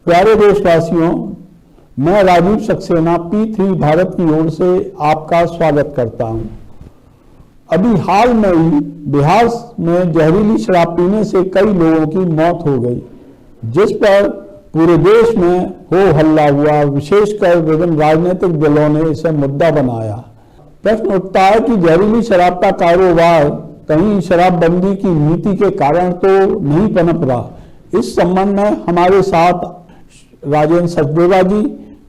प्यारे देशवासियों, मैं राजीव सक्सेना P3 भारत की ओर से आपका स्वागत करता हूं। अभी हाल में ही बिहार में जहरीली शराब पीने से कई लोगों की मौत हो गई, जिस पर पूरे देश में हो हल्ला हुआ। विशेषकर विभिन्न राजनीतिक दलों ने इसे मुद्दा बनाया। प्रश्न उठता है कि जहरीली शराब का कारोबार कहीं शराबबंदी की नीति के कारण तो नहीं पनप रहा। इस संबंध में हमारे साथ राजेंद्र सचदेवा जी,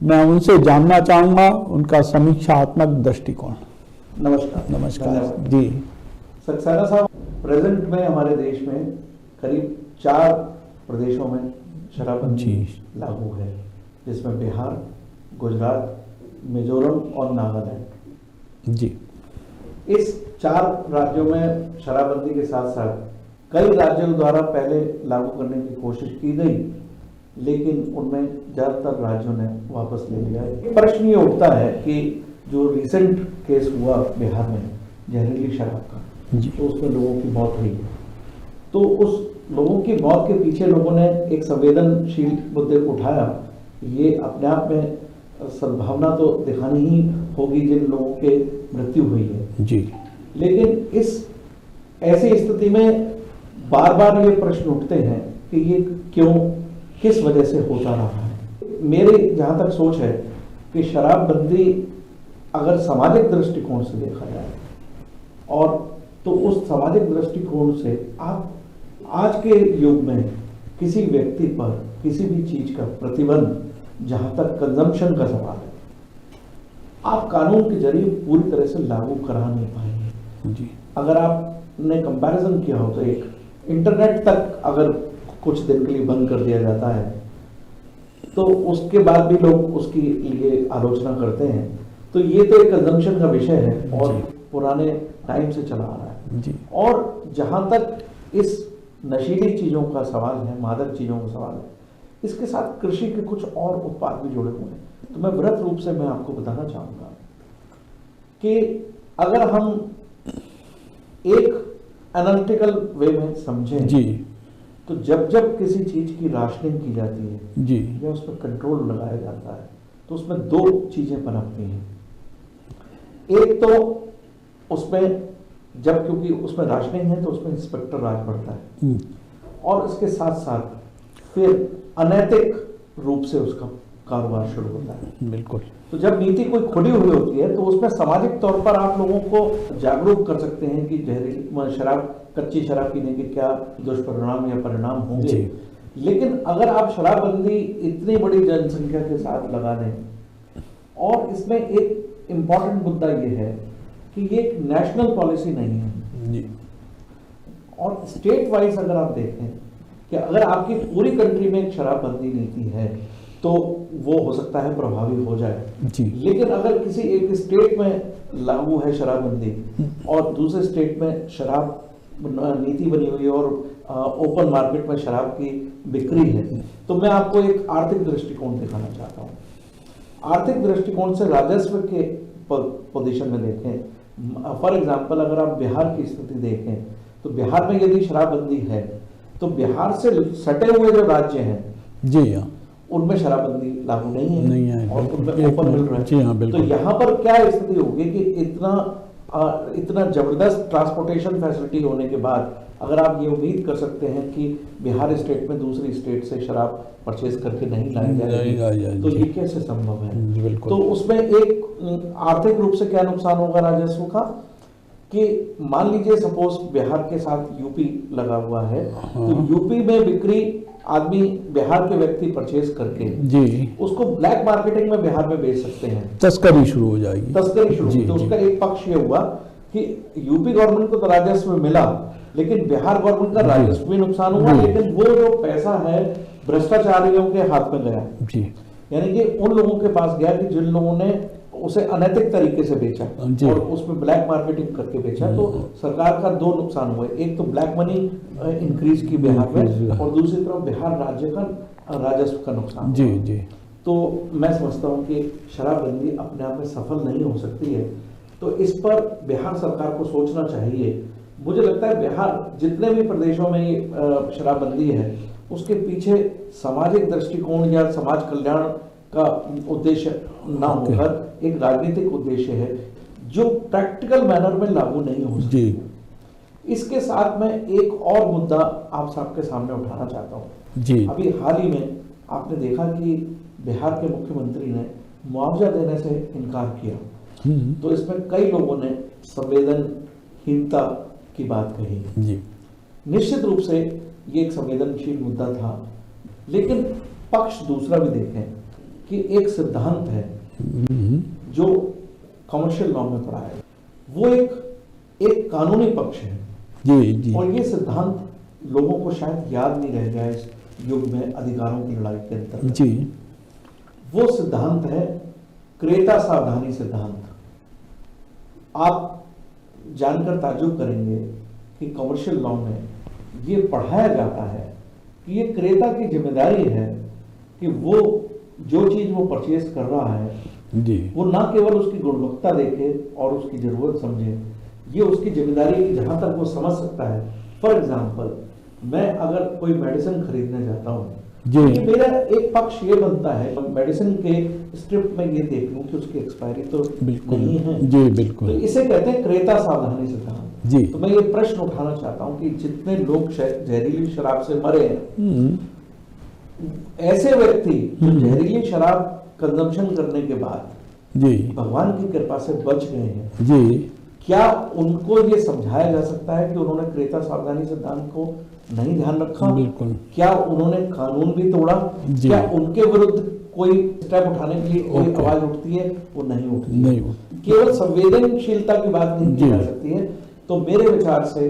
मैं उनसे जानना चाहूंगा उनका समीक्षात्मक दृष्टिकोण। नमस्कार। नमस्कार जी। सक्सेना साहब, प्रेजेंट में हमारे देश में करीब 4 प्रदेशों में शराबबंदी लागू है, जिसमें बिहार, गुजरात, मिजोरम और नागालैंड जी। इस 4 राज्यों में शराबबंदी के साथ साथ कई राज्यों द्वारा पहले लागू करने की कोशिश की गई, लेकिन उनमें ज्यादातर राज्यों ने वापस ले लिया है। प्रश्न ये उठता है कि जो रिसेंट केस हुआ बिहार में जहरीली शराब का, तो उसमें लोगों की मौत हुई है। तो उस लोगों की मौत के पीछे लोगों ने एक संवेदनशील मुद्दे को उठाया। ये अपने आप में सद्भावना तो दिखानी ही होगी जिन लोगों के मृत्यु हुई है जी। लेकिन इस ऐसी स्थिति में बार बार ये प्रश्न उठते हैं कि ये क्यों, किस वजह से होता रहा है। मेरी जहां तक सोच है कि शराबबंदी अगर सामाजिक दृष्टिकोण से देखा जाए और तो उस सामाजिक दृष्टिकोण से आप आज के युग में किसी व्यक्ति पर किसी भी चीज का प्रतिबंध, जहां तक कंजम्पशन का सवाल है, आप कानून के जरिए पूरी तरह से लागू करा नहीं पाएंगे जी। अगर आपने कंपैरिजन किया हो तो एक इंटरनेट तक अगर कुछ दिन के लिए बंद कर दिया जाता है तो उसके बाद भी लोग उसकी लिए आलोचना करते हैं। तो ये तो एक कंजम्पशन का विषय है और पुराने टाइम से चला आ रहा है जी। और जहां तक इस नशीली चीजों का सवाल है, मादक चीजों का सवाल है, इसके साथ कृषि के कुछ और उत्पाद भी जुड़े हुए हैं। तो मैं वृहत रूप से मैं आपको बताना चाहूंगा कि अगर हम एक एनालिटिकल वे में समझें जी, तो जब जब किसी चीज की राशनिंग की जाती है जी, या उस पर कंट्रोल लगाया जाता है, तो उसमें 2 चीजें पनपती हैं। एक तो उसमें जब, क्योंकि उसमें राशनिंग है तो उसमें इंस्पेक्टर राज बढ़ता है, और इसके साथ साथ फिर अनैतिक रूप से उसका कारोबार शुरू होता है। बिल्कुल। तो जब नीति कोई खुली हुई होती है तो उसमें सामाजिक तौर पर आप लोगों को जागरूक कर सकते हैं कि जहरीली शराब, कच्ची शराब पीने के क्या दुष्परिणाम या परिणाम होंगे। लेकिन अगर आप शराबबंदी इतनी बड़ी जनसंख्या के साथ लगा दें, और इसमें एक इम्पॉर्टेंट मुद्दा यह है कि ये एक नेशनल पॉलिसी नहीं है जी। और स्टेट वाइज अगर आप देखें कि अगर आपकी पूरी कंट्री में एक शराबबंदी नीति है तो वो हो सकता है प्रभावी हो जाए जी। लेकिन अगर किसी एक स्टेट में लागू है शराबबंदी और दूसरे स्टेट में शराब नीति बनी हुई है और ओपन मार्केट में शराब की बिक्री है, तो मैं आपको एक आर्थिक दृष्टिकोण दिखाना चाहता हूँ। आर्थिक दृष्टिकोण से राजस्व के पोजीशन में देखें, फॉर एग्जाम्पल अगर आप बिहार की स्थिति देखें तो बिहार में यदि शराबबंदी है तो बिहार से सटे हुए जो राज्य हैं जी हाँ, उनमें शराबबंदी लागू नहीं है और उनमें ओपन मिल रहा है जी हाँ, तो यहाँ पर क्या स्थिति होगी कि इतना जबरदस्त ट्रांसपोर्टेशन फैसिलिटी होने के बाद अगर आप ये उम्मीद कर सकते हैं कि बिहार स्टेट में दूसरी स्टेट से शराब परचेज करके नहीं लाई जाएगी, तो ये कैसे संभव है। तो उसमें एक आर्थिक रूप से क्या नुकसान होगा राजस्व का, कि मान लीजिए सपोज बिहार के साथ यूपी लगा हुआ है, तो यूपी में बिक्री आदमी बिहार के व्यक्ति परचेज करके जी उसको ब्लैक मार्केटिंग में बिहार में बेच सकते हैं, तस्करी शुरू हो जाएगी। तस्करी शुरू तो उसका एक पक्ष ये हुआ कि यूपी गवर्नमेंट को तो राजस्व मिला, लेकिन बिहार गवर्नमेंट का राजस्व भी नुकसान हुआ, लेकिन वो जो पैसा है भ्रष्टाचारियों के हाथ में गया जी। यानी कि उन लोगों के पास गया कि जिन लोगों ने उसे अनैतिक तरीके से बेचा और उसमें ब्लैक मार्केटिंग करके बेचा। तो सरकार का 2 नुकसान हुए, एक तो ब्लैक मनी इंक्रीज की बिहार में और दूसरी तरफ बिहार राज्य का राजस्व का नुकसान जी जी। तो मैं समझता हूँ कि शराबबंदी अपने आप में सफल नहीं हो सकती है, तो इस पर बिहार सरकार को सोचना चाहिए। मुझे लगता है बिहार जितने भी प्रदेशों में ये शराबबंदी है उसके पीछे सामाजिक दृष्टिकोण या समाज कल्याण का उद्देश्य ना होकर एक राजनीतिक उद्देश्य है जो प्रैक्टिकल मैनर में लागू नहीं हो सकता। जी। इसके साथ मैं एक और मुद्दा आप सबके सामने उठाना चाहता हूँ। जी। अभी हाल ही में आपने देखा कि बिहार के मुख्यमंत्री ने मुआवजा देने से इनकार किया, तो इसमें कई लोगों ने संवेदनहीनता की बात कही। जी। निश्चित रूप से ये एक संवेदनशील मुद्दा था, लेकिन पक्ष दूसरा भी देखें कि एक सिद्धांत है जो कमर्शियल लॉ में पढ़ा है, वो एक कानूनी पक्ष है। जी। जी। और ये सिद्धांत लोगों को शायद याद नहीं रह गया इस युग में अधिकारों की लड़ाई के अंतर्गत। जी। वो सिद्धांत है क्रेता सावधानी सिद्धांत। आप जानकर ताज्जुब करेंगे कि कमर्शियल लॉ में ये पढ़ाया जाता है कि ये क्रेता की जिम्मेदारी है कि वो जो चीज वो परचेज कर रहा है जी। वो ना केवल उसकी गुणवत्ता देखे और उसकी जरूरत समझे, ये उसकी जिम्मेदारी है जहां तक वो समझ सकता है। फॉर एग्जाम्पल, मैं अगर कोई मेडिसिन खरीदने जाता हूँ, जी। मेरा एक पक्ष ये बनता है मेडिसिन के स्क्रिप्ट में ये देख लूं कि उसकी एक्सपायरी तो नहीं है। जी बिल्कुल। तो इसे कहते हैं क्रेता सावधानी सिद्धांत। जी। तो मैं ये प्रश्न उठाना चाहता हूँ कि जितने लोग जहरीली शराब से मरे हैं, ऐसे व्यक्ति जो जहरीली शराब कंजम्पशन करने के बाद जी भगवान की कृपा से बच गए हैं, जी, क्या उनको ये समझाया जा सकता है कि उन्होंने क्रेता सावधानी सिद्धांत को नहीं ध्यान रखा? बिल्कुल। क्या उन्होंने कानून भी तोड़ा? क्या उनके विरुद्ध कोई स्टेप उठाने के लिए कोई आवाज उठती है? वो नहीं उठती। नहीं। केवल संवेदनशीलता की बात नहीं की जा सकती है। तो मेरे विचार से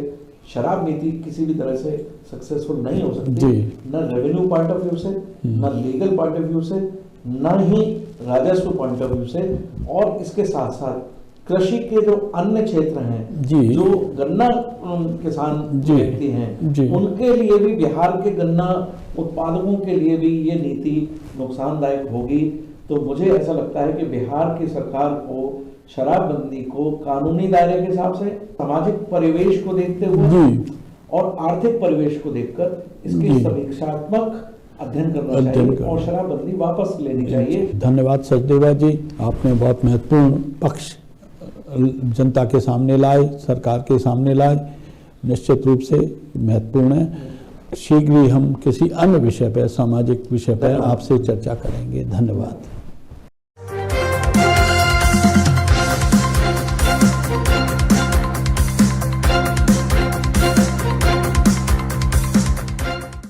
शराब नीति किसी भी तरह से सक्सेसफुल नहीं हो सकती, न रेवेन्यू पॉइंट ऑफ व्यू से, न लीगल पॉइंट ऑफ व्यू से, न ही राजस्व पॉइंट ऑफ व्यू से। और इसके साथ साथ कृषि के जो अन्य क्षेत्र हैं, जो गन्ना किसान व्यक्ति हैं, उनके लिए भी, बिहार के गन्ना उत्पादकों के लिए भी ये नीति नुकसानदायक होगी। तो मुझे ऐसा लगता है कि बिहार की सरकार को शराबबंदी को कानूनी दायरे के हिसाब से, सामाजिक परिवेश को देखते हुए और आर्थिक परिवेश को देखकर इसकी समीक्षात्मक अध्ययन करना चाहिए और शराबबंदी वापस लेनी चाहिए। धन्यवाद सचदेवा जी, आपने बहुत महत्वपूर्ण पक्ष जनता के सामने लाए, सरकार के सामने लाए, निश्चित रूप से महत्वपूर्ण है। शीघ्र ही हम किसी अन्य विषय पर, सामाजिक विषय पर आपसे चर्चा करेंगे। धन्यवाद।